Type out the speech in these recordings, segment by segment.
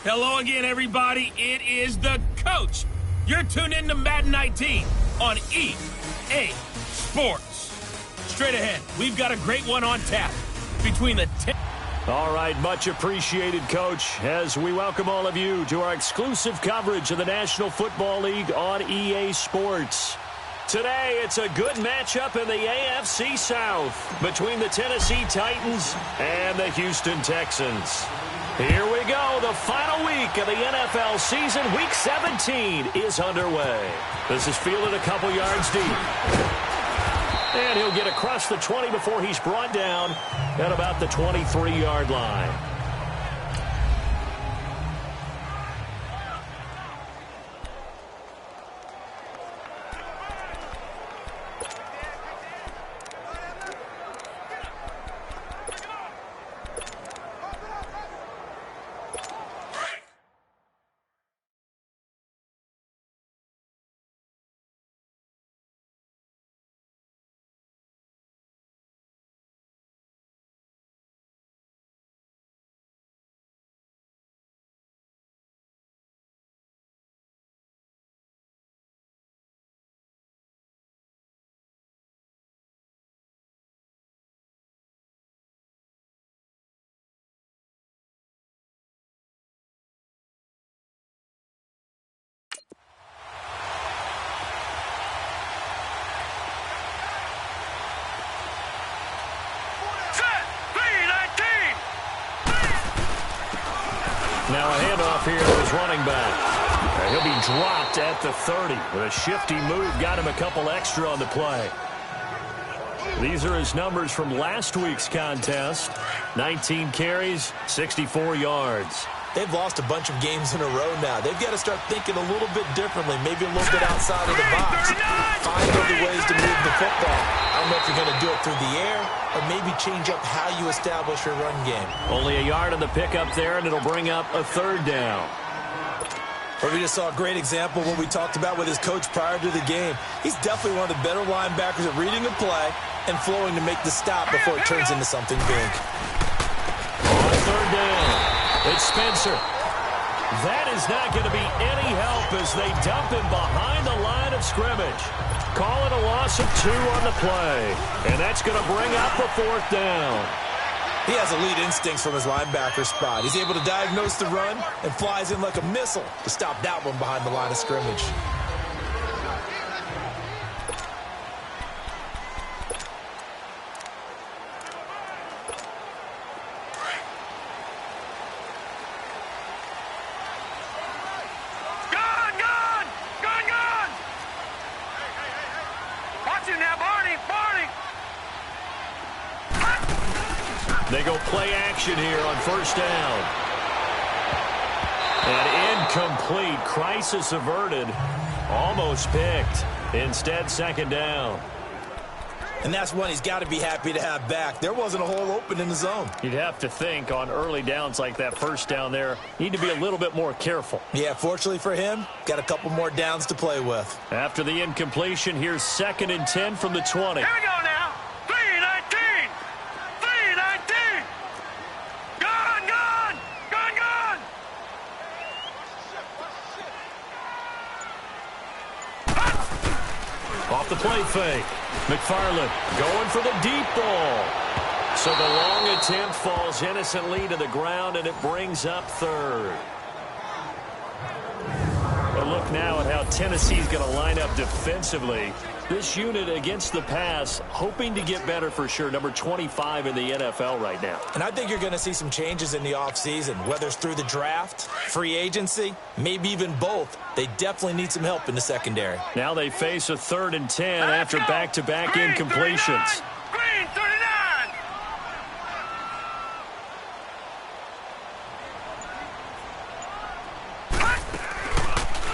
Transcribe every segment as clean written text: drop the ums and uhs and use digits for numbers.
Hello again, everybody. It is the coach. You're tuned in to Madden 19 on EA Sports. Straight ahead, we've got a great one on tap between the 10. All right, much appreciated, Coach, as we welcome all of you to our exclusive coverage of the National Football League on EA Sports. Today, it's a good matchup in the AFC South between the Tennessee Titans and the Houston Texans. Here we go. The final week of the NFL season. Week 17 is underway. This is fielded a couple yards deep. And he'll get across the 20 before he's brought down at about the 23-yard line. Now a handoff here to his running back. He'll be dropped at the 30. With a shifty move, got him a couple extra on the play. These are his numbers from last week's contest. 19 carries, 64 yards. They've lost a bunch of games in a row now. They've got to start thinking a little bit differently, maybe a little bit outside of the box. Find other ways to move the football. I don't know if you're going to do it through the air or maybe change up how you establish your run game. Only a yard on the pickup there, and it'll bring up a third down. Well, we just saw a great example of what we talked about with his coach prior to the game. He's definitely one of the better linebackers at reading a play and flowing to make the stop before it turns into something big. On third down. It's Spencer. That is not going to be any help as they dump him behind the line of scrimmage. Call it a loss of 2 on the play. And that's going to bring up a fourth down. He has elite instincts from his linebacker spot. He's able to diagnose the run and flies in like a missile to stop that one behind the line of scrimmage. They go play action here on first down. And incomplete. Crisis averted. Almost picked. Instead, second down. And that's one he's got to be happy to have back. There wasn't a hole open in the zone. You'd have to think on early downs like that first down there, need to be a little bit more careful. Yeah, fortunately for him, got a couple more downs to play with. After the incompletion, here's 2nd and 10 from the 20. Here we go now. 3-19. 3-19. Gone, gone. Gone, gone. Off the play fake. McFarland going for the deep ball. So the long attempt falls innocently to the ground, and it brings up third. A look now at how Tennessee's going to line up defensively. This unit against the pass, hoping to get better for sure. Number 25 in the NFL right now. And I think you're going to see some changes in the offseason, whether it's through the draft, free agency, maybe even both. They definitely need some help in the secondary. Now they face a 3rd and 10 after back-to-back incompletions. Green 39.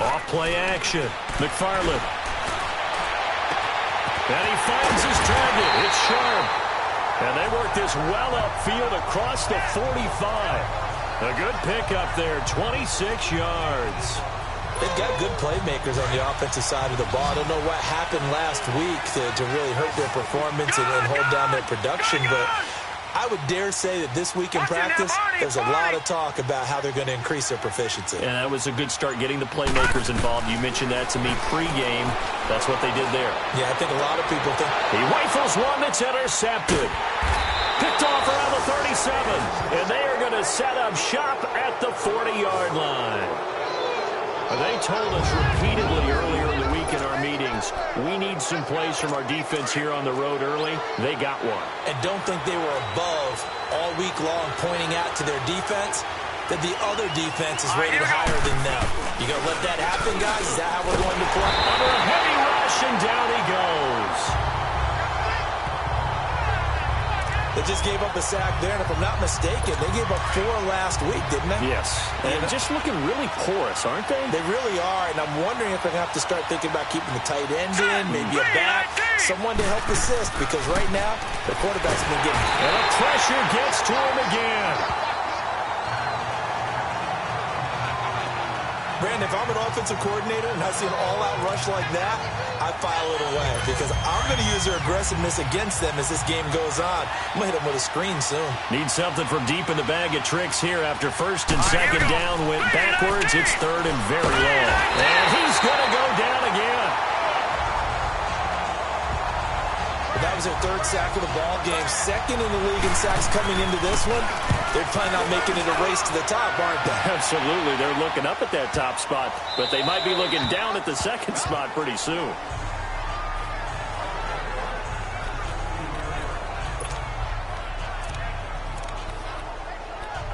Off play action. McFarland. And he finds his target. It's Sharp. And they work this well upfield across the 45. A good pickup there, 26 yards. They've got good playmakers on the offensive side of the ball. I don't know what happened last week to really hurt their performance and hold down their production, but I would dare say that this week in practice, there's a lot of talk about how they're going to increase their proficiency. And that was a good start getting the playmakers involved. You mentioned that to me pregame. That's what they did there. Yeah, I think a lot of people think. He rifles one that's intercepted. Picked off around the 37. And they are going to set up shop at the 40-yard line. They told us repeatedly earlier in the week in our meetings, we need some plays from our defense here on the road early. They got one. And don't think they were above all week long pointing out to their defense that the other defense is rated higher than them. You going to let that happen, guys? Is that how we're going to play? Under a heavy rush, and down he goes. They just gave up a sack there, and if I'm not mistaken, they gave up 4 last week, didn't they? Yes. And just looking really porous, aren't they? They really are, and I'm wondering if they're going to have to start thinking about keeping the tight end in, maybe a back, someone to help assist, because right now, the quarterback's been getting. And the pressure gets to him again. Brandon, if I'm an offensive coordinator and I see an all-out rush like that, I file it away because I'm going to use their aggressiveness against them as this game goes on. I'm going to hit them with a screen soon. Need something from deep in the bag of tricks here after first and second down went backwards. It's third and very low. And he's going to go down again. But that was their 3rd sack of the ball game. 2nd in the league in sacks coming into this one. They're planning on making it a race to the top, aren't they? Absolutely. They're looking up at that top spot, but they might be looking down at the 2nd spot pretty soon.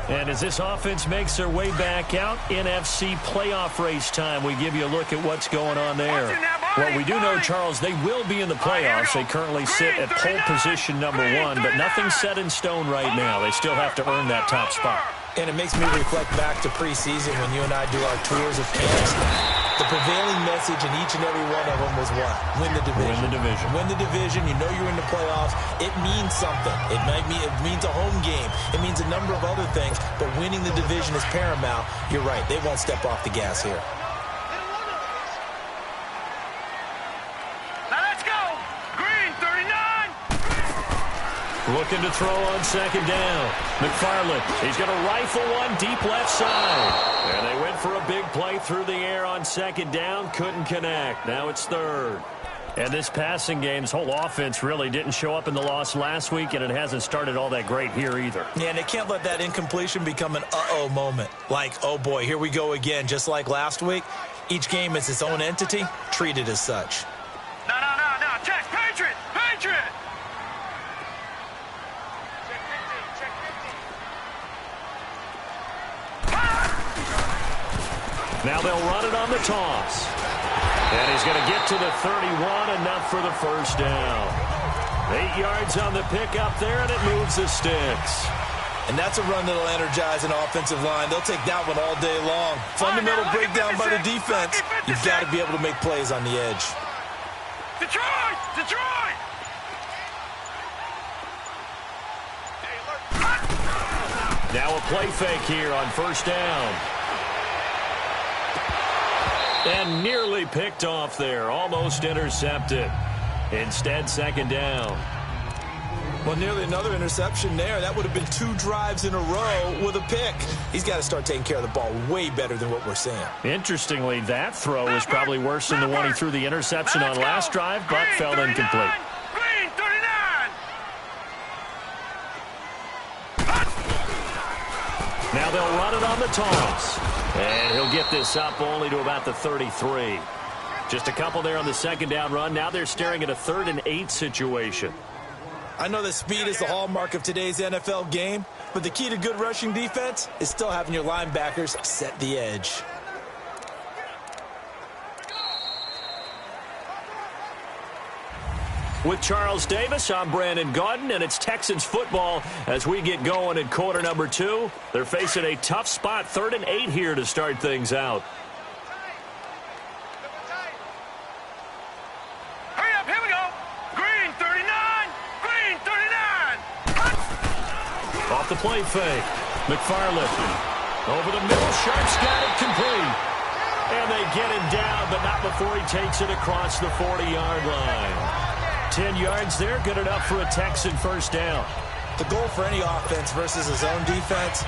And as this offense makes their way back out, NFC playoff race time, we give you a look at what's going on there. Well, we do know, Charles, they will be in the playoffs. They currently sit at pole position number 1, but nothing's set in stone right now. They still have to earn that top spot. And it makes me reflect back to preseason when you and I do our tours of camps. The prevailing message in each and every one of them was what? Win the division. Win the division. Win the division. You know you're in the playoffs. It means something. It means a home game. It means a number of other things, but winning the division is paramount. You're right. They won't step off the gas here. Looking to throw on second down. McFarland, he's going to rifle one deep left side. And they went for a big play through the air on second down. Couldn't connect. Now it's third. And this passing game's whole offense really didn't show up in the loss last week, and it hasn't started all that great here either. Yeah, and they can't let that incompletion become an uh-oh moment. Like, oh boy, here we go again, just like last week. Each game is its own entity, treated as such. No. Check, Patriot! Now they'll run it on the toss. And he's going to get to the 31, enough for the first down. 8 yards on the pickup there, and it moves the sticks. And that's a run that'll energize an offensive line. They'll take that one all day long. Fundamental breakdown by the defense. You've got to be able to make plays on the edge. Detroit! Now a play fake here on first down. And nearly picked off there. Almost intercepted. Instead, second down. Well, nearly another interception there. That would have been 2 drives in a row with a pick. He's got to start taking care of the ball way better than what we're seeing. Interestingly, that throw was probably worse than the one he threw the interception on last drive, but fell incomplete. Green 39. Now they'll run it on the toss. And he'll get this up only to about the 33. Just a couple there on the second down run. Now they're staring at a 3rd and 8 situation. I know that speed is the hallmark of today's NFL game, but the key to good rushing defense is still having your linebackers set the edge. With Charles Davis, I'm Brandon Gaudin, and it's Texans football as we get going in quarter number 2. They're facing a tough spot, 3rd and 8 here to start things out. Hurry up, here we go. Green 39. Off the play fake. McFarland over the middle. Sharp's got it complete. And they get him down, but not before he takes it across the 40-yard line. 10 yards there, good enough for a Texan first down. The goal for any offense versus his own defense,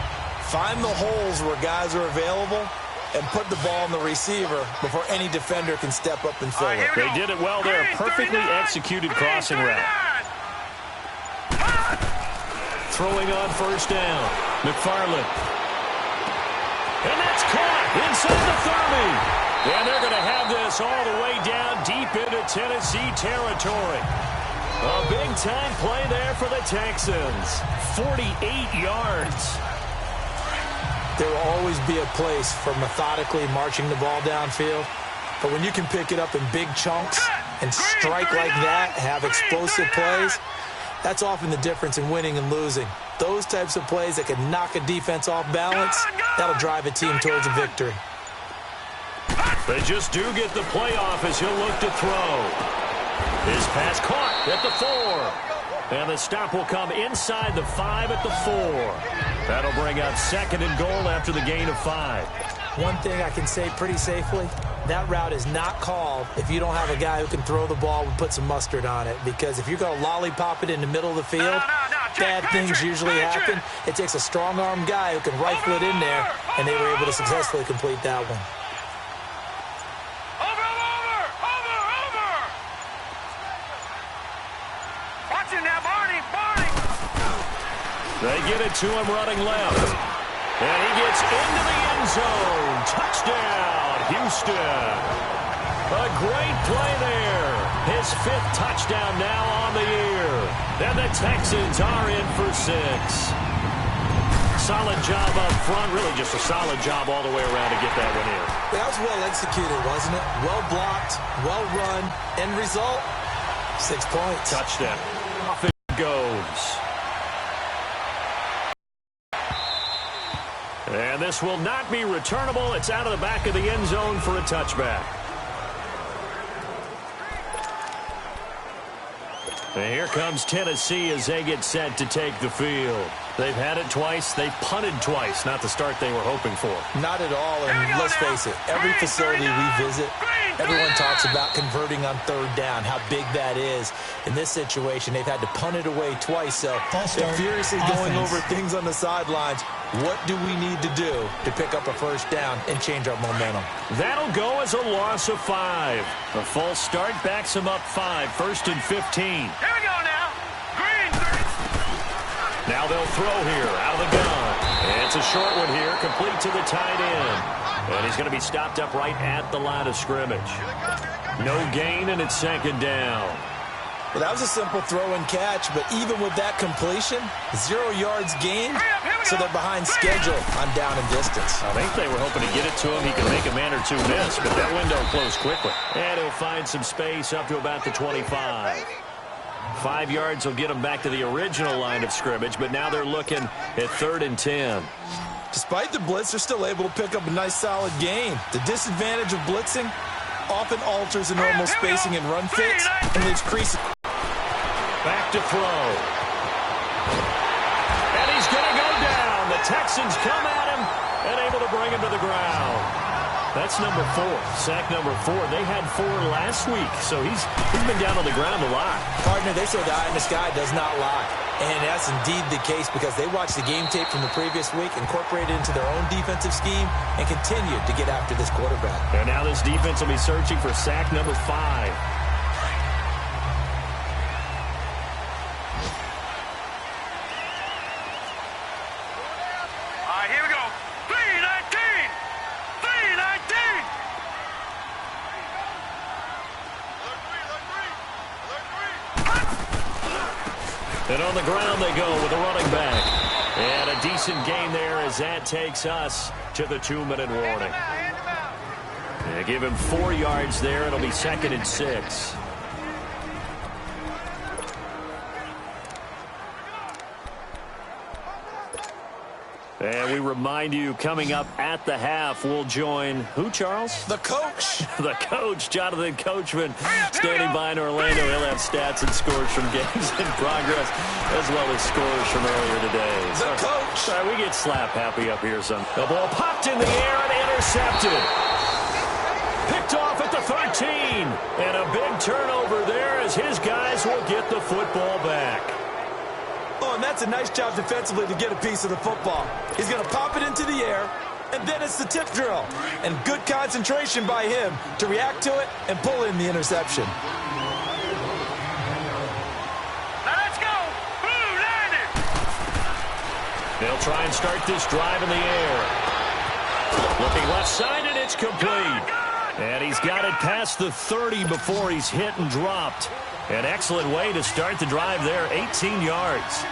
find the holes where guys are available and put the ball on the receiver before any defender can step up and fill it. They did it well there. Perfectly executed crossing route. Throwing on first down. McFarland. And that's caught inside the 30. And they're going to have this all the way down deep into Tennessee territory. A big-time play there for the Texans. 48 yards. There will always be a place for methodically marching the ball downfield. But when you can pick it up in big chunks and strike like that, have explosive plays, that's often the difference in winning and losing. Those types of plays that can knock a defense off balance, that'll drive a team towards a victory. They just do get the playoff as he'll look to throw. His pass caught at the 4. And the stop will come inside the 5 at the 4. That'll bring up second and goal after the gain of 5. One thing I can say pretty safely, that route is not called if you don't have a guy who can throw the ball and put some mustard on it. Because if you're going to lollipop it in the middle of the field, bad things usually happen. It takes a strong-arm guy who can rifle it in there, and they were able to successfully complete that one. They get it to him running left. And he gets into the end zone. Touchdown, Houston. A great play there. His 5th touchdown now on the year. And the Texans are in for 6. Solid job up front. Really just a solid job all the way around to get that one in. That was well executed, wasn't it? Well blocked, well run. End result, 6 points. Touchdown. Off it goes. And this will not be returnable. It's out of the back of the end zone for a touchback. And here comes Tennessee as they get set to take the field. They've had it twice. They've punted twice. Not the start they were hoping for. Not at all, and let's face it, every facility we visit, everyone talks about converting on 3rd down, how big that is. In this situation, they've had to punt it away twice, so they're furiously going over things on the sidelines. What do we need to do to pick up a first down and change our momentum? That'll go as a loss of 5. A false start backs him up 5. 1st and 15. Here we go now. Green 30. Now they'll throw here out of the gun. And it's a short one here, complete to the tight end. And he's going to be stopped up right at the line of scrimmage. No gain, and it's 2nd down. Well, that was a simple throw and catch, but even with that completion, 0 yards gained, so they're behind schedule on down and distance. I think they were hoping to get it to him. He could make a man or two miss, but that window closed quickly. And he'll find some space up to about the 25. 5 yards will get him back to the original line of scrimmage, but now they're looking at 3rd and 10. Despite the blitz, they're still able to pick up a nice, solid gain. The disadvantage of blitzing often alters the normal spacing and run fits and leaves creases. Back to throw. And he's going to go down. The Texans come at him and able to bring him to the ground. That's number 4. Sack number 4. They had 4 last week, so he's been down on the ground a lot. Partner, they say the eye in the sky does not lie. And that's indeed the case because they watched the game tape from the previous week, incorporated it into their own defensive scheme, and continued to get after this quarterback. And now this defense will be searching for sack number 5. Here we go. 319. 319. And on the ground they go with a running back. And a decent gain there as that takes us to the 2-minute warning. They give him 4 yards there. It'll be 2nd and 6. And we remind you, coming up at the half, we'll join who, Charles? The coach. The coach, Jonathan Coachman, standing by in Orlando. He'll have stats and scores from games in progress, as well as scores from earlier today. The coach. Sorry, we get slap happy up here. The ball popped in the air and intercepted. Picked off at the 13. And a big turnover there as his guys will get the football back. Oh, and that's a nice job defensively to get a piece of the football. He's going to pop it into the air, and then it's the tip drill. And good concentration by him to react to it and pull in the interception. Let's go! Blue landed! They'll try and start this drive in the air. Looking left side, and it's complete. And he's got it past the 30 before he's hit and dropped. An excellent way to start the drive there, 18 yards.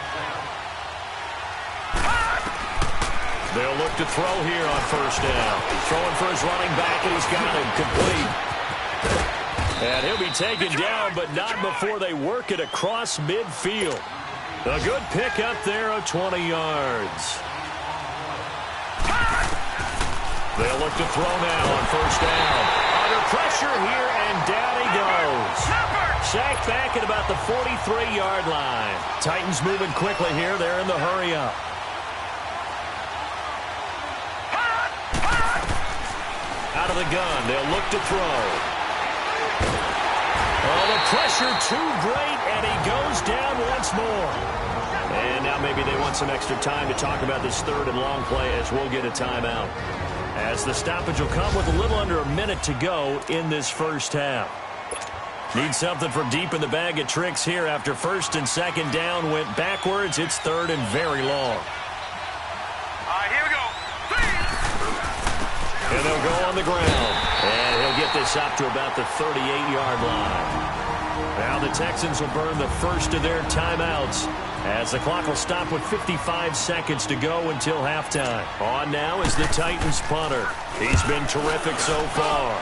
They'll look to throw here on first down. Throwing for his running back, and he's got him complete. And he'll be taken down, but not before they work it across midfield. A good pickup there of 20 yards. They'll look to throw now on first down. Under pressure here, and down he goes. Sacked back at about the 43-yard line. Titans moving quickly here. They're in the hurry-up. Out of the gun, they'll look to throw. Oh, the pressure too great, and he goes down once more. And now maybe they want some extra time to talk about this third and long play as we'll get a timeout. As the stoppage will come with a little under a minute to go in this first half. Need something from deep in the bag of tricks here after first and second down went backwards. It's third and very long. All right, here we go. And they'll go on the ground. And he'll get this up to about the 38-yard line. Now the Texans will burn the first of their timeouts as the clock will stop with 55 seconds to go until halftime. On now is the Titans punter. He's been terrific so far.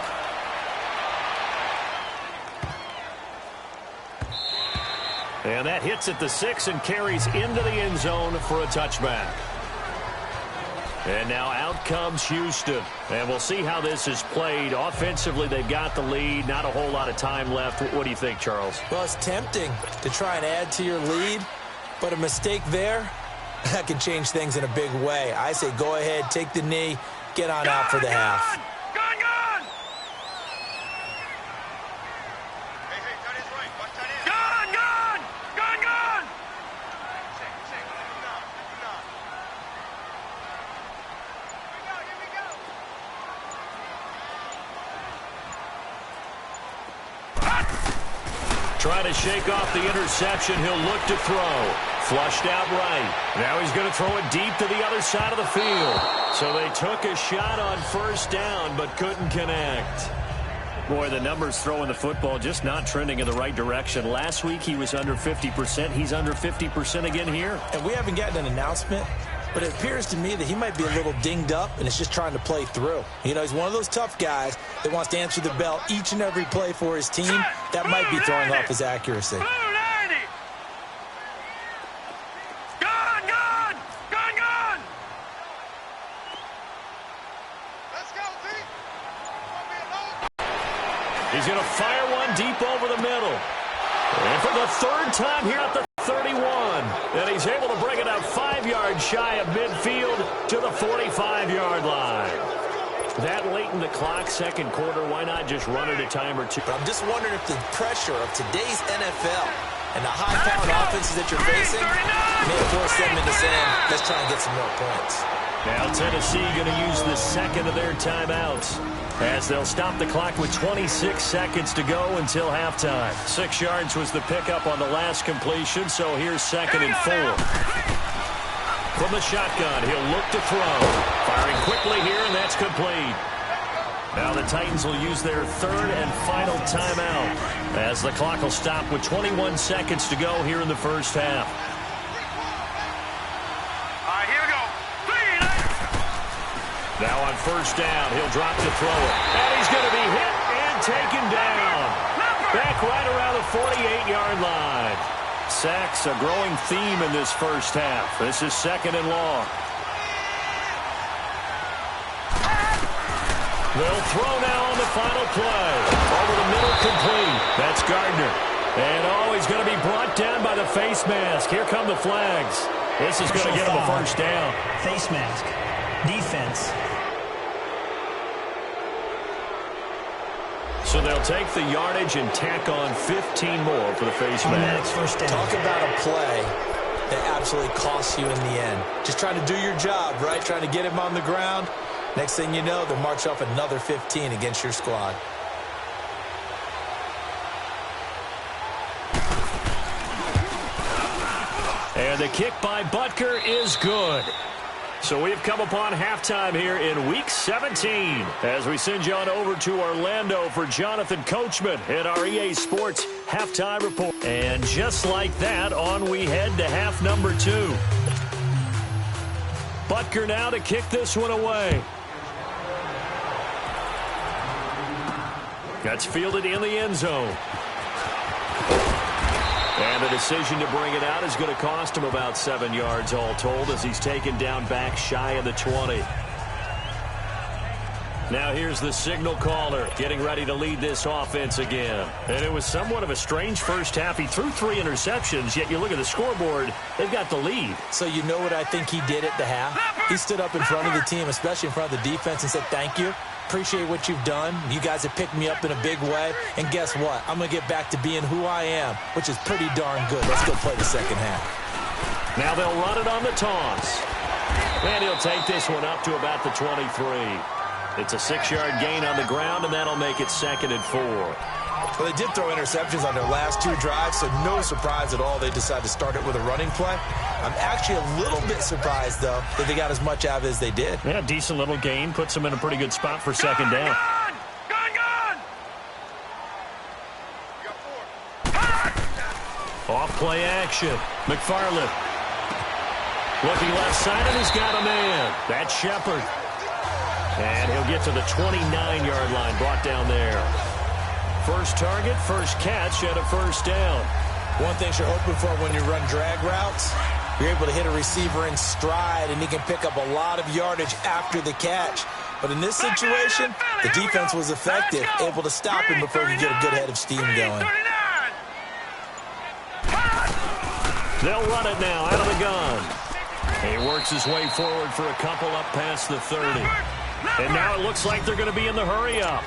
And that hits at the 6 and carries into the end zone for a touchback. And now out comes Houston. And we'll see how this is played. Offensively, they've got the lead. Not a whole lot of time left. What do you think, Charles? Well, it's tempting to try and add to your lead, but a mistake there, that can change things in a big way. I say go ahead, take the knee, get on out for the half. Gun! Hey, that is right. Watch that in. Gun! Here we go. Trying to shake off the interception. He'll look to throw. Flushed out right. Now he's going to throw it deep to the other side of the field. So they took a shot on first down, but couldn't connect. Boy, the numbers throwing the football just not trending in the right direction. Last week he was under 50%. He's under 50% again here. And we haven't gotten an announcement, but it appears to me that he might be a little dinged up and is just trying to play through. You know, he's one of those tough guys that wants to answer the bell each and every play for his team. That might be throwing off his accuracy. Gun! Let's go, T. He's going to fire one deep over the middle. And for the third time here at the 31. And he's able to bring it out 5 yards shy of midfield to the 45-yard line. That late in the clock, second quarter, why not just run it a time or two? But I'm just wondering if the pressure of today's NFL and the high-powered offenses that you're facing may force them into saying, let's try and get some more points. Now Tennessee going to use the second of their timeouts as they'll stop the clock with 26 seconds to go until halftime. 6 yards was the pickup on the last completion, so here's second and 4. From the shotgun, he'll look to throw. Firing quickly here, and that's complete. Now the Titans will use their third and final timeout as the clock will stop with 21 seconds to go here in the first half. All right, here we go. Now on first down, he'll drop to throw it. And he's going to be hit and taken down. Back right around the 48-yard line. Sacks a growing theme in this first half. This is second and long. They'll throw now on the final play. Over the middle, complete. That's Gardner. And he's going to be brought down by the face mask. Here come the flags. This is going to get him a first down. Face mask. Defense. So they'll take the yardage and tack on 15 more for the face mask. First down. Talk about a play that absolutely costs you in the end. Just trying to do your job, right? Trying to get him on the ground. Next thing you know, they'll march off another 15 against your squad. And the kick by Butker is good. So we've come upon halftime here in Week 17 as we send you on over to Orlando for Jonathan Coachman in our EA Sports Halftime Report. And just like that, on we head to half number 2. Butker now to kick this one away. That's fielded in the end zone. And the decision to bring it out is going to cost him about 7 yards all told as he's taken down back shy of the 20. Now here's the signal caller getting ready to lead this offense again. And it was somewhat of a strange first half. He threw 3 interceptions, yet you look at the scoreboard, they've got the lead. So you know what I think he did at the half? He stood up in front of the team, especially in front of the defense, and said, "Thank you. Appreciate what you've done. You guys have picked me up in a big way. And guess what? I'm going to get back to being who I am," which is pretty darn good. Let's go play the second half. Now they'll run it on the toss. And he'll take this one up to about the 23. It's a 6-yard gain on the ground, and that'll make it 2nd and 4. Well, they did throw interceptions on their last 2 drives, so no surprise at all they decided to start it with a running play. I'm actually a little bit surprised, though, that they got as much out of it as they did. Yeah, decent little gain. Puts them in a pretty good spot for second down. Gone! You got 4. Off play action. McFarland. Looking left side, and he's got a man. That's Shepard. And he'll get to the 29-yard line, brought down there. First target, first catch, and a first down. One thing you're hoping for when you run drag routes, you're able to hit a receiver in stride, and he can pick up a lot of yardage after the catch. But in this situation, the defense was effective, able to stop him before he could get a good head of steam going. They'll run it now out of the gun. He works his way forward for a couple up past the 30. And now it looks like they're going to be in the hurry-up.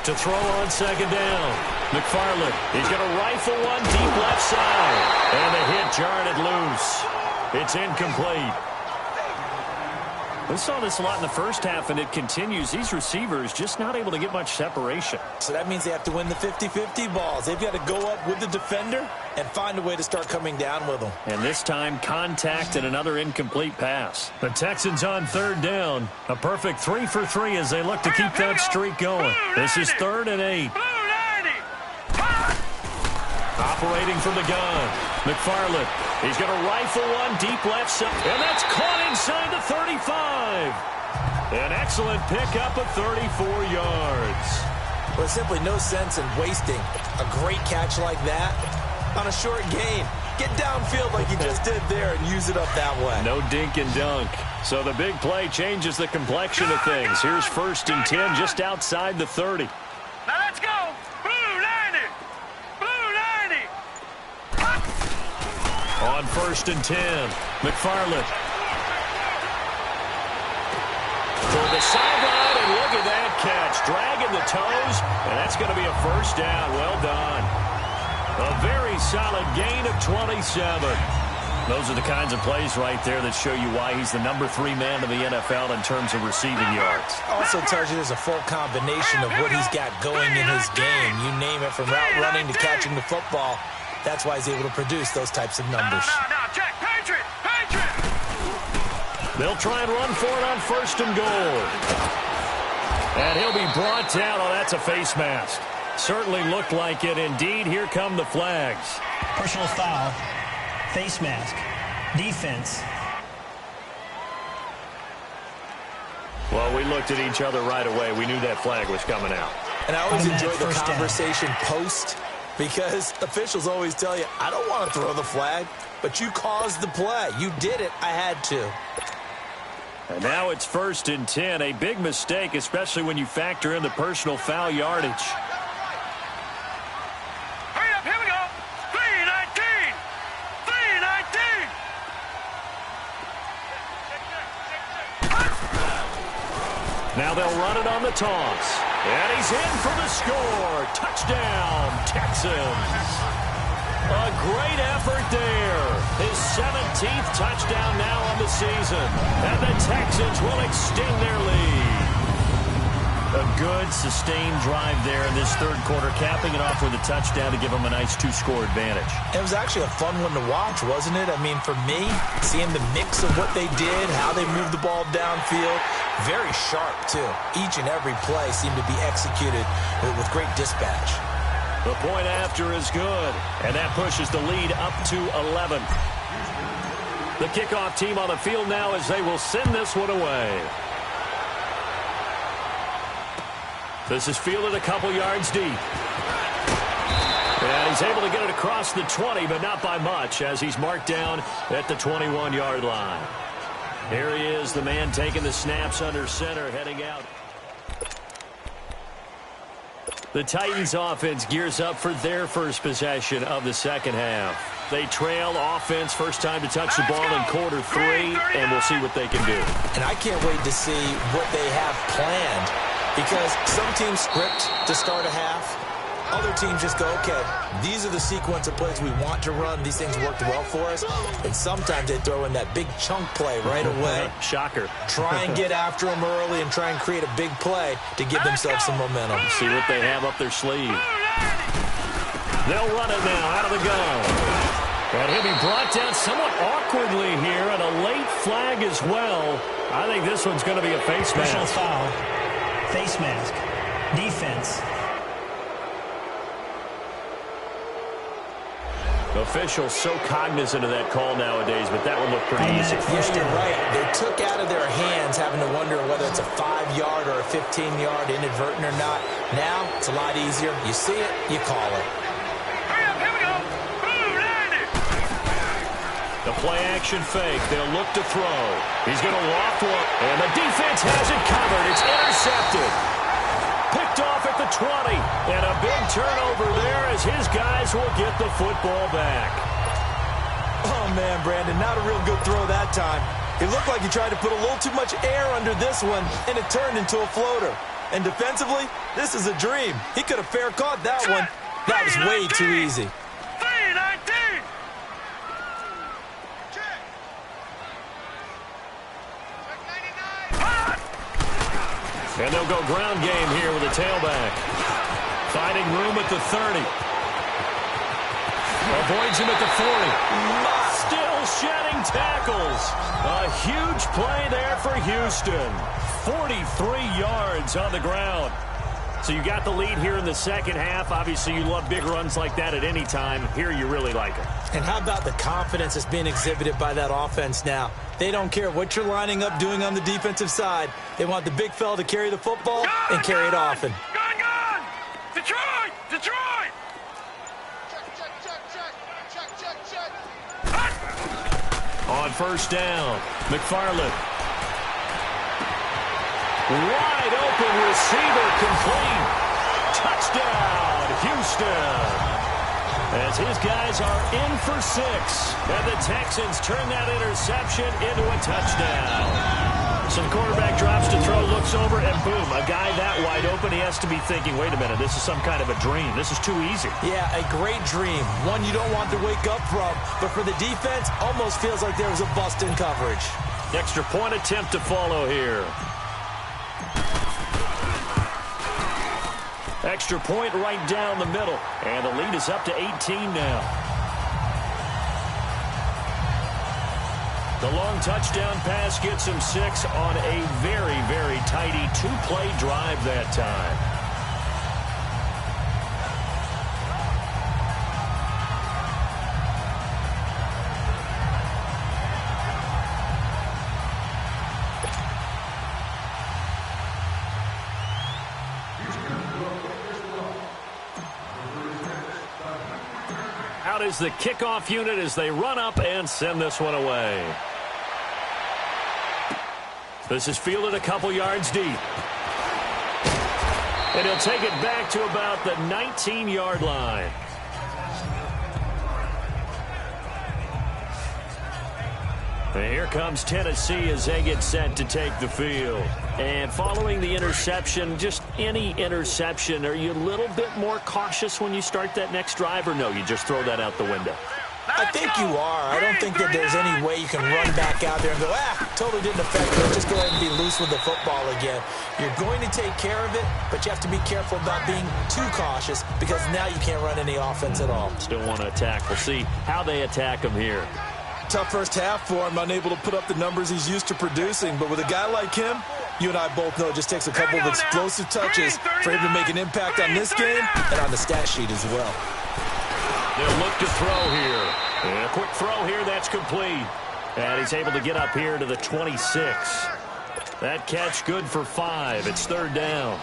To throw on second down. McFarland, he's going to rifle one deep left side. And the hit jarred it loose. It's incomplete. We saw this a lot in the first half, and it continues. These receivers just not able to get much separation. So that means they have to win the 50-50 balls. They've got to go up with the defender and find a way to start coming down with them. And this time, contact and another incomplete pass. The Texans on third down. A perfect 3 for 3 as they look to keep that streak going. This is 3rd and 8. Operating from the gun. McFarland. He's going to rifle one deep left side. And that's caught inside the 35. An excellent pickup of 34 yards. Well, there's simply no sense in wasting a great catch like that on a short gain. Get downfield like you just did there and use it up that way. No dink and dunk. So the big play changes the complexion of things. Here's 1st and 10 just outside the 30. Now let's go. Blue 90. Blue 90. On 1st and 10, McFarland. For the sideline, and look at that catch. Dragging the toes, and that's going to be a first down. Well done. A very solid gain of 27. Those are the kinds of plays right there that show you why he's the number 3 man in the NFL in terms of receiving yards. Also tells you there's a full combination of what he's got going in his game. You name it, from route running to catching the football. That's why he's able to produce those types of numbers. Now, check. Patriot. They'll try and run for it on 1st and goal. And he'll be brought down. Oh, that's a face mask. Certainly looked like it. Indeed, here come the flags. Personal foul. Face mask. Defense. Well, we looked at each other right away. We knew that flag was coming out. And I always enjoy the First down. conversation post, because officials always tell you, I don't want to throw the flag, but you caused the play. You did it. I had to. And now it's 1st and 10. A big mistake, especially when you factor in the personal foul yardage. Hurry up, here we go. 319. 319. Now they'll run it on the toss. And he's in for the score. Touchdown, Texans. A great effort there. His 17th touchdown now on the season. And the Texans will extend their lead. A good, sustained drive there in this third quarter, capping it off with a touchdown to give them a nice 2-score advantage. It was actually a fun one to watch, wasn't it? I mean, for me, seeing the mix of what they did, how they moved the ball downfield, very sharp, too. Each and every play seemed to be executed with great dispatch. The point after is good, and that pushes the lead up to 11. The kickoff team on the field now as they will send this one away. This is fielded a couple yards deep. And he's able to get it across the 20, but not by much, as he's marked down at the 21-yard line. Here he is, the man taking the snaps under center, heading out. The Titans offense gears up for their first possession of the second half. They trail offense, first time to touch the ball in quarter 3, and we'll see what they can do. And I can't wait to see what they have planned, because some teams script to start a half. Other teams just go, okay, these are the sequence of plays we want to run. These things worked well for us. And sometimes they throw in that big chunk play right away. Shocker. Try and get after them early and try and create a big play to give themselves some momentum. See what they have up their sleeve. They'll run it now out of the gun. And he'll be brought down somewhat awkwardly here, and a late flag as well. I think this one's going to be a face mask. Personal foul. Face mask. Defense. Officials so cognizant of that call nowadays, but that one looked pretty easy. Yes, you're right. They took out of their hands having to wonder whether it's a 5-yard or a 15-yard inadvertent or not. Now, it's a lot easier. You see it, you call it. Hurry up, here we go. Boom, landed. The play-action fake. They'll look to throw. He's going to loft one, and the defense has it covered. It's intercepted. Picked off at the 20, and a big turnover there as his guys will get the football back. Oh, man, Brandon, not a real good throw that time. It looked like he tried to put a little too much air under this one, and it turned into a floater. And defensively, this is a dream. He could have fair caught that one. That was way too easy. 3-19. And they'll go ground game here with a tailback. Finding room at the 30. Avoids him at the 40. Still shedding tackles. A huge play there for Houston. 43 yards on the ground. So you got the lead here in the second half. Obviously, you love big runs like that at any time. Here, you really like it. And how about the confidence that's being exhibited by that offense now? They don't care what you're lining up doing on the defensive side. They want the big fella to carry the football and carry it often. Gun! Detroit! Detroit! Check. On first down, McFarland. Wide open receiver complete. Touchdown, Houston. As his guys are in for 6. And the Texans turn that interception into a touchdown. So the quarterback drops to throw, looks over, and boom, a guy that wide open, he has to be thinking, wait a minute, this is some kind of a dream. This is too easy. Yeah, a great dream. One you don't want to wake up from. But for the defense, almost feels like there was a bust in coverage. Extra point attempt to follow here. Extra point right down the middle. And the lead is up to 18 now. The long touchdown pass gets him 6 on a very, very tidy 2-play drive that time. Out is the kickoff unit as they run up and send this one away. This is fielded a couple yards deep. And he'll take it back to about the 19-yard line. And here comes Tennessee as they get set to take the field. And following the interception, just any interception, are you a little bit more cautious when you start that next drive, or no, you just throw that out the window? I think you are. I don't think that there's any way you can run back out there and go, totally didn't affect me. Let's just go ahead and be loose with the football again. You're going to take care of it, but you have to be careful about being too cautious because now you can't run any offense at all. Still want to attack. We'll see how they attack him here. Tough first half for him, unable to put up the numbers he's used to producing. But with a guy like him, you and I both know it just takes a couple of explosive touches for him to make an impact on this game and on the stat sheet as well. They'll look to throw here. And a quick throw here, that's complete. And he's able to get up here to the 26. That catch good for 5. It's third down.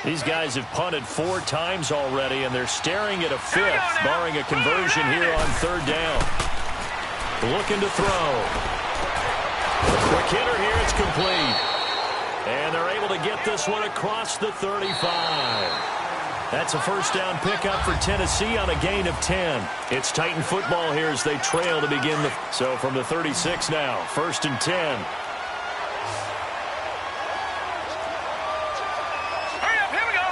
These guys have punted 4 times already, and they're staring at a 5th, barring a conversion here on third down. Looking to throw. Quick hitter here, it's complete. And they're able to get this one across the 35. That's a first down pickup for Tennessee on a gain of 10. It's Titan football here as they trail to begin the... So from the 36 now, 1st and 10. Hurry up, here we go.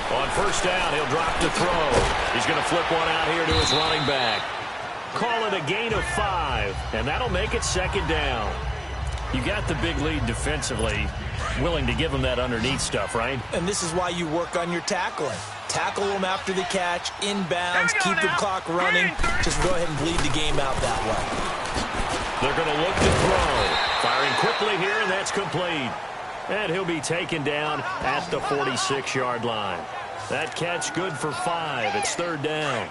3-19. On first down, he'll drop to throw. He's going to flip one out here to his running back. Call it a gain of 5, and that'll make it second down. You got the big lead defensively, willing to give them that underneath stuff, right? And this is why you work on your tackling. Tackle them after the catch, inbounds, keep the clock running. Just go ahead and bleed the game out that way. They're going to look to throw. Firing quickly here, and that's complete. And he'll be taken down at the 46-yard line. That catch good for 5. It's third down.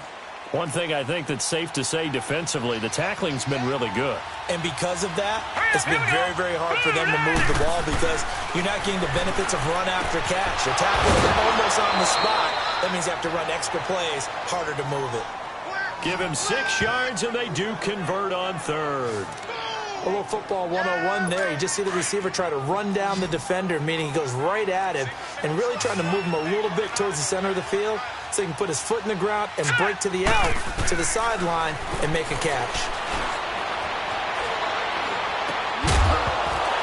One thing I think that's safe to say defensively, the tackling's been really good. And because of that, it's been very, very hard for them to move the ball because you're not getting the benefits of run after catch. You're tackling almost on the spot. That means you have to run extra plays, harder to move it. Give him 6 yards, and they do convert on third. A little football 101 there. You just see the receiver try to run down the defender, meaning he goes right at him and really trying to move him a little bit towards the center of the field so he can put his foot in the ground and break to the out, to the sideline, and make a catch.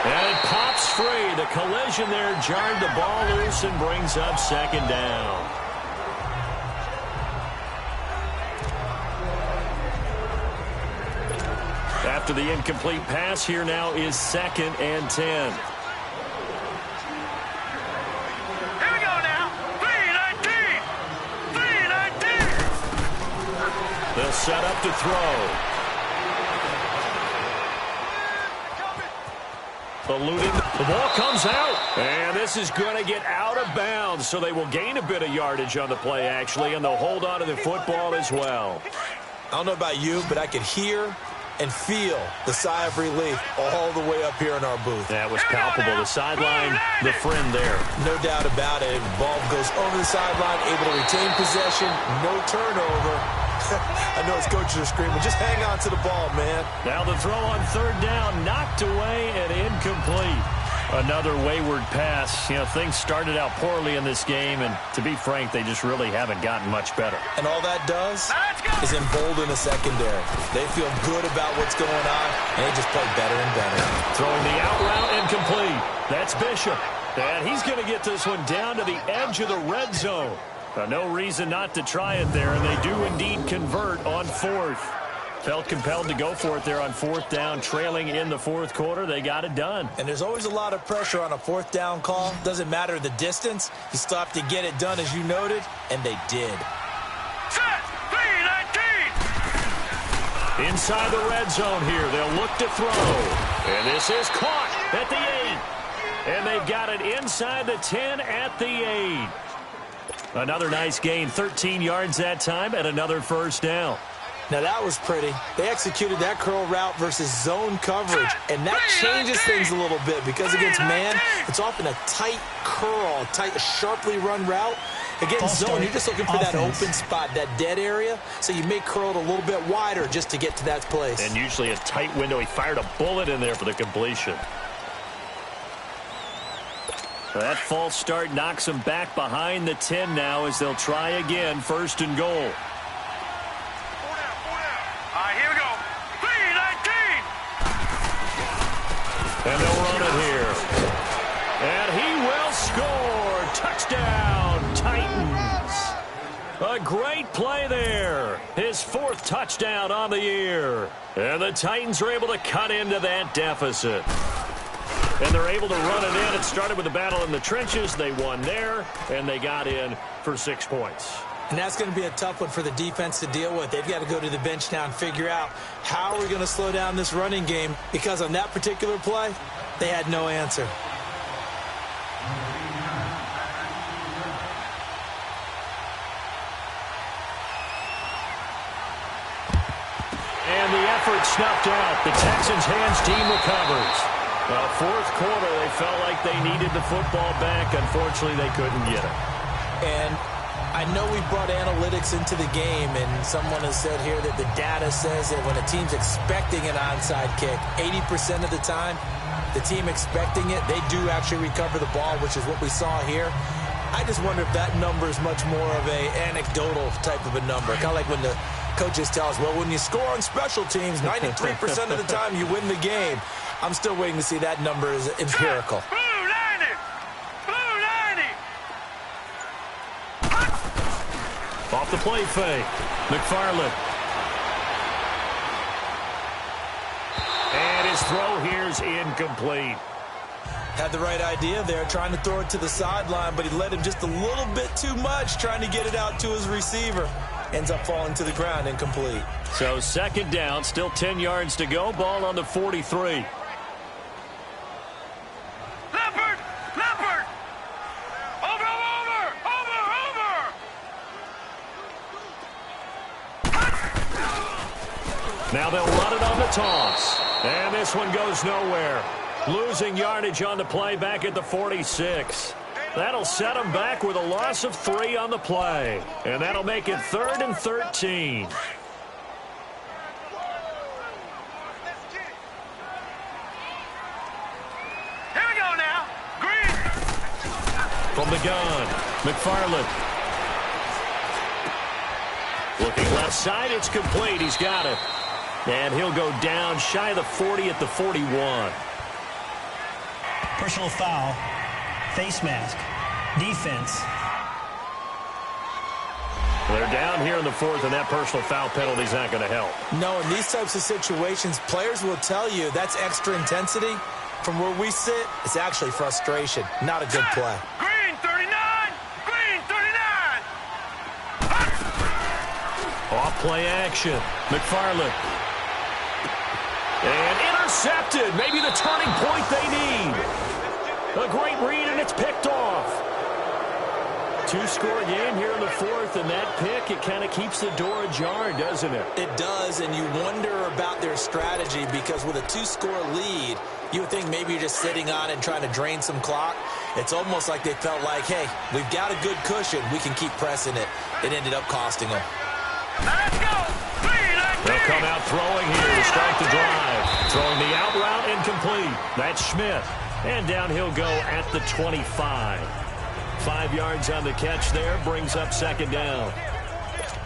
And it pops free. The collision there jarred the ball loose and brings up second down. After the incomplete pass, here now is 2nd and 10. Here we go now. 3-19. 3-19. They'll set up to throw. Eluding. The ball comes out. And this is going to get out of bounds, so they will gain a bit of yardage on the play, actually, and they'll hold on to the football as well. I don't know about you, but I could hear and feel the sigh of relief all the way up here in our booth. That was palpable. The sideline, the friend there. No doubt about it. The ball goes over the sideline, able to retain possession, no turnover. I know his coaches are screaming, just hang on to the ball, man. Now the throw on third down, knocked away and incomplete. Another wayward pass. You know, things started out poorly in this game, and to be frank, they just really haven't gotten much better. And all that does is embolden the secondary. They feel good about what's going on, and they just play better and better. Throwing the out route incomplete. That's Bishop. And he's going to get this one down to the edge of the red zone. No reason not to try it there, and they do indeed convert on 4th. Felt compelled to go for it there on 4th down, trailing in the 4th quarter. They got it done. And there's always a lot of pressure on a 4th down call. Doesn't matter the distance. You still have to get it done, as you noted, and they did. Set. 3-19. Inside the red zone here, they'll look to throw. And this is caught at the 8. And they've got it inside the 10 at the 8. Another nice gain, 13 yards that time, and another first down. Now that was pretty. They executed that curl route versus zone coverage, and that changes things a little bit because against man, it's often a tight curl, tight, sharply run route. Against zone, you're just looking for that open spot, that dead area, so you may curl it a little bit wider just to get to that place. And usually a tight window. He fired a bullet in there for the completion. That false start knocks them back behind the 10 now as they'll try again, 1st and goal. All right, here we go. And they'll run it here. And he will score. Touchdown, Titans. A great play there. His 4th touchdown on the year. And the Titans are able to cut into that deficit. And they're able to run it in. It started with a battle in the trenches. They won there, and they got in for 6 points. And that's going to be a tough one for the defense to deal with. They've got to go to the bench now and figure out how are we going to slow down this running game, because on that particular play, they had no answer. And the effort snuffed out. The Texans' hands team recovers. Well, 4th quarter, they felt like they needed the football back. Unfortunately, they couldn't get it. And I know we brought analytics into the game, and someone has said here that the data says that when a team's expecting an onside kick, 80% of the time, the team expecting it, they do actually recover the ball, which is what we saw here. I just wonder if that number is much more of a anecdotal type of a number. Kind of like when the coaches tell us, well, when you score on special teams, 93% of the time you win the game. I'm still waiting to see that number is empirical. Blue 90! Blue 90! Off the play fake. McFarland. And his throw here's incomplete. Had the right idea there, trying to throw it to the sideline, but he led him just a little bit too much, trying to get it out to his receiver. Ends up falling to the ground, incomplete. So 2nd down, still 10 yards to go. Ball on the 43. Leopard! Leopard! Over! Now they'll run it on the toss. And this one goes nowhere. Losing yardage on the play back at the 46. That'll set them back with a loss of 3 on the play. And that'll make it 3rd and 13. Here we go now. Green. From the gun, McFarland. Looking left side, it's complete. He's got it. And he'll go down shy of the 40 at the 41. Personal foul. Face mask. Defense. They're down here in the 4th, and that personal foul penalty is not going to help. No, in these types of situations, players will tell you that's extra intensity. From where we sit, it's actually frustration. Not a good play. Green 39. Green 39. Off play action. McFarland. And intercepted. Maybe the turning point they need. A great read, and it's picked off. 2-score game here in the 4th, and that pick, it kind of keeps the door ajar, doesn't it? It does, and you wonder about their strategy, because with a 2-score lead, you would think maybe you're just sitting on it and trying to drain some clock. It's almost like they felt like, hey, we've got a good cushion. We can keep pressing it. It ended up costing them. Let's go. They'll come out throwing here to start the drive. Throwing the out route incomplete. That's Schmidt. And down he'll go at the 25. 5 yards on the catch there. Brings up 2nd down.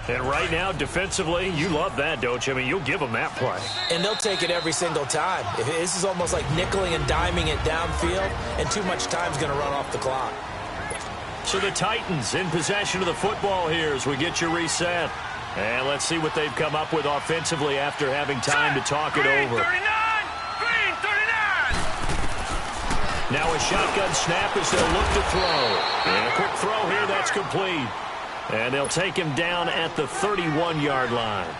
And right now, defensively, you love that, don't you? I mean, you'll give them that play. And they'll take it every single time. This is almost like nickeling and diming it downfield, and too much time's going to run off the clock. So the Titans in possession of the football here as we get you reset. And let's see what they've come up with offensively after having time to talk it over. Green 39. Now a shotgun snap as they'll look to throw. And a quick throw here, that's complete. And they'll take him down at the 31-yard line.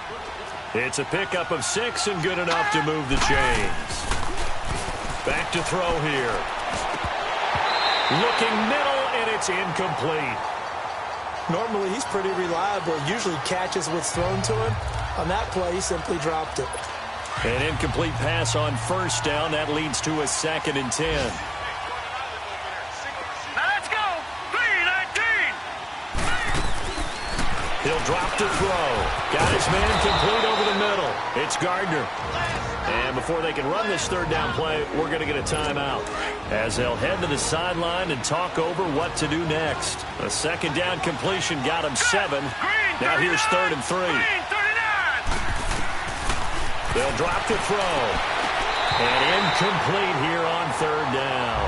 It's a pickup of 6 and good enough to move the chains. Back to throw here. Looking middle, and it's incomplete. Normally, he's pretty reliable. Usually catches what's thrown to him. On that play, he simply dropped it. An incomplete pass on 1st down. That leads to a 2nd and 10. Now let's go. 319. He'll drop to throw. Got his man complete over the middle. It's Gardner. And before they can run this 3rd down play, we're going to get a timeout as they'll head to the sideline and talk over what to do next. A 2nd down completion got him 7. Now here's 3rd and 3. Green 39. They'll drop to throw. And incomplete here on third down.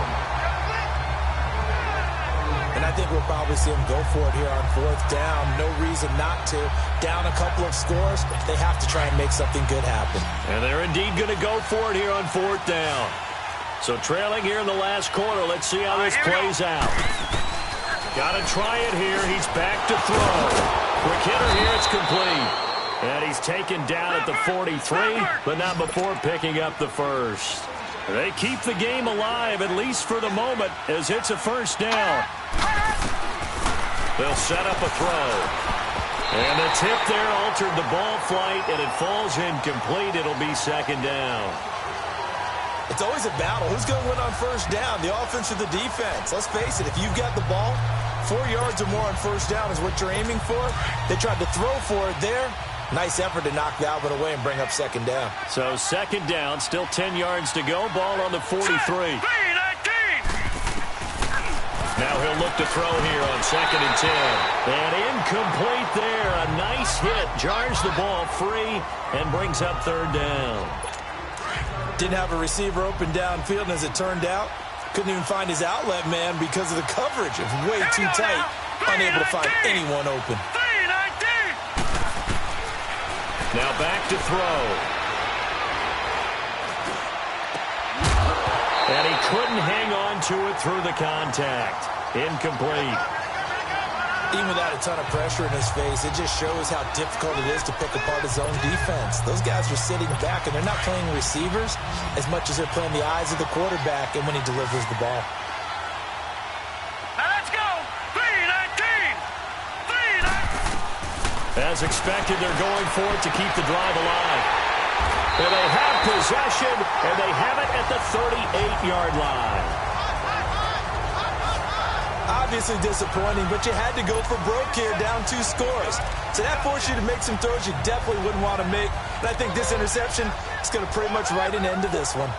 And I think we'll probably see them go for it here on fourth down. No reason not to. Down a couple of scores, they have to try and make something good happen. And they're indeed going to go for it here on fourth down. So trailing here in the last quarter. Let's see how this plays out. Got to try it here. He's back to throw. Quick hitter here. It's complete. And he's taken down at the 43, but not before picking up the first. They keep the game alive, at least for the moment, as it's a first down. They'll set up a throw. And the tip there altered the ball flight, and it falls incomplete. It'll be second down. It's always a battle. Who's going to win on first down, the offense or the defense? Let's face it, if you've got the ball, 4 yards or more on first down is what you're aiming for. They tried to throw for it there. Nice effort to knock that one away and bring up second down. So second down, still 10 yards to go. Ball on the 43. Now he'll look to throw here on second and 10. And incomplete there. A nice hit. Jars the ball free and brings up third down. Didn't have a receiver open downfield, and as it turned out, couldn't even find his outlet man because of the coverage. It was way too tight. Unable to find anyone open. Now back to throw. And he couldn't hang on to it through the contact. Incomplete. Even without a ton of pressure in his face, it just shows how difficult it is to pick apart his own defense. Those guys are sitting back, and they're not playing receivers as much as they're playing the eyes of the quarterback and when he delivers the ball. Now let's go. 3-19. As expected, they're going for it to keep the drive alive. And they have possession, and they have it at the 38-yard line. Obviously disappointing, but you had to go for broke here, down 2 scores. So that forced you to make some throws you definitely wouldn't want to make. And I think this interception is going to pretty much write an end to this one.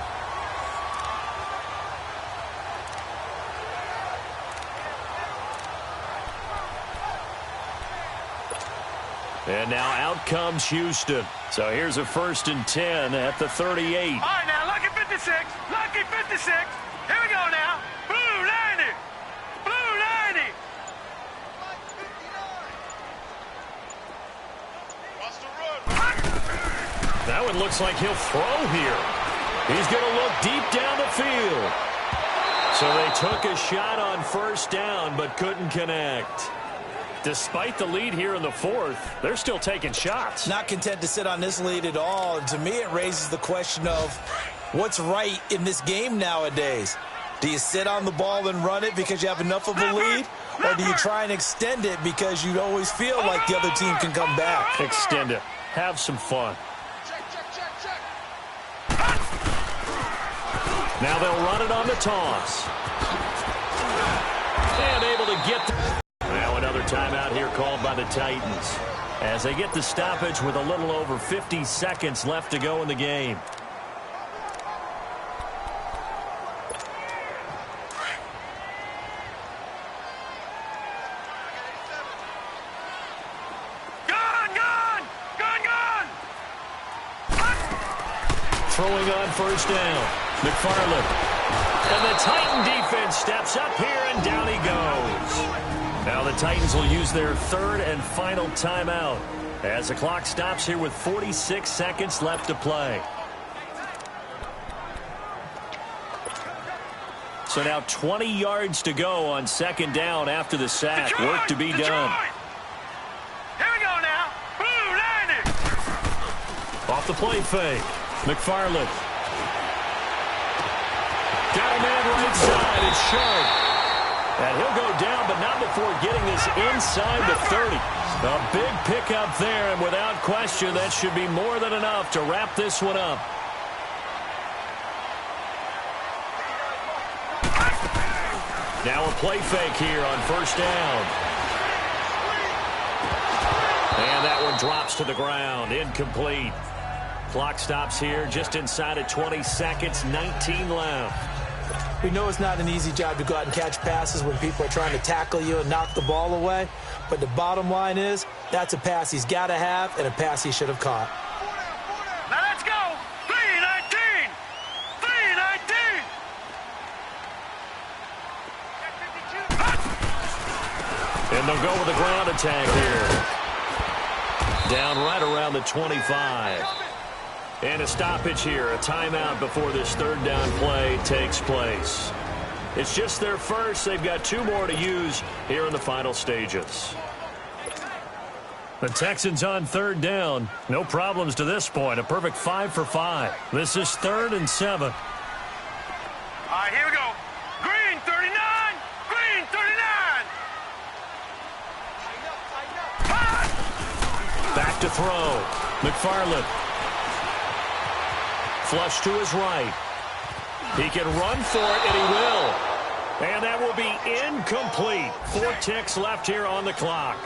And now out comes Houston. So here's a 1st and 10 at the 38. All right, now, lucky 56. Lucky 56. Here we go now. Blue 90. Blue 90. Wants to run. That one looks like he'll throw here. He's going to look deep down the field. So they took a shot on first down, but couldn't connect. Despite the lead here in the 4th, they're still taking shots. Not content to sit on this lead at all. And to me, it raises the question of what's right in this game nowadays. Do you sit on the ball and run it because you have enough of a lead? Or do you try and extend it because you always feel like the other team can come back? Extend it. Have some fun. Now they'll run it on the toss. And able to get... Now another timeout here called by the Titans as they get the stoppage with a little over 50 seconds left to go in the game. Throwing on first down. McFarland. And the Titan defense steps up here, and down he goes. Now the Titans will use their 3rd and final timeout as the clock stops here with 46 seconds left to play. So now 20 yards to go on second down after the sack. Work to be done. Here we go now. Blue 90. Off the play fake. McFarland. Got a man right side. It's Sharp. And he'll go down, but not before getting this inside the 30. A big pickup there, and without question, that should be more than enough to wrap this one up. Now a play fake here on first down. And that one drops to the ground. Incomplete. Clock stops here just inside of 20 seconds, 19 left. We know it's not an easy job to go out and catch passes when people are trying to tackle you and knock the ball away. But the bottom line is, that's a pass he's got to have and a pass he should have caught. Now let's go. 3-19. And they'll go with a ground attack here. Down right around the 25. And a stoppage here, a timeout before this third down play takes place. It's just their first. They've got 2 more to use here in the final stages. The Texans on third down. No problems to this point. A perfect 5 for 5. This is 3rd and 7. All right, here we go. Green 39. Green 39. Back to throw. McFarland. Flush to his right. He can run for it, and he will. And that will be incomplete. 4 ticks left here on the clock.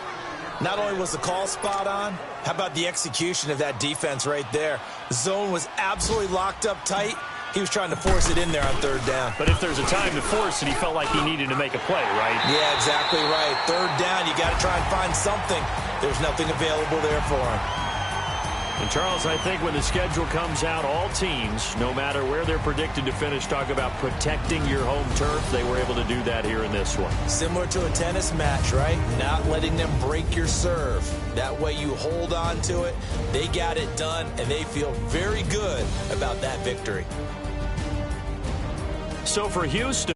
Not only was the call spot on, how about the execution of that defense right there? The zone was absolutely locked up tight. He was trying to force it in there on third down. But if there's a time to force it, he felt like he needed to make a play, right? Yeah, exactly right. Third down, you got to try and find something. There's nothing available there for him. And, Charles, I think when the schedule comes out, all teams, no matter where they're predicted to finish, talk about protecting your home turf. They were able to do that here in this one. Similar to a tennis match, right? Not letting them break your serve. That way you hold on to it. They got it done, and they feel very good about that victory. So for Houston,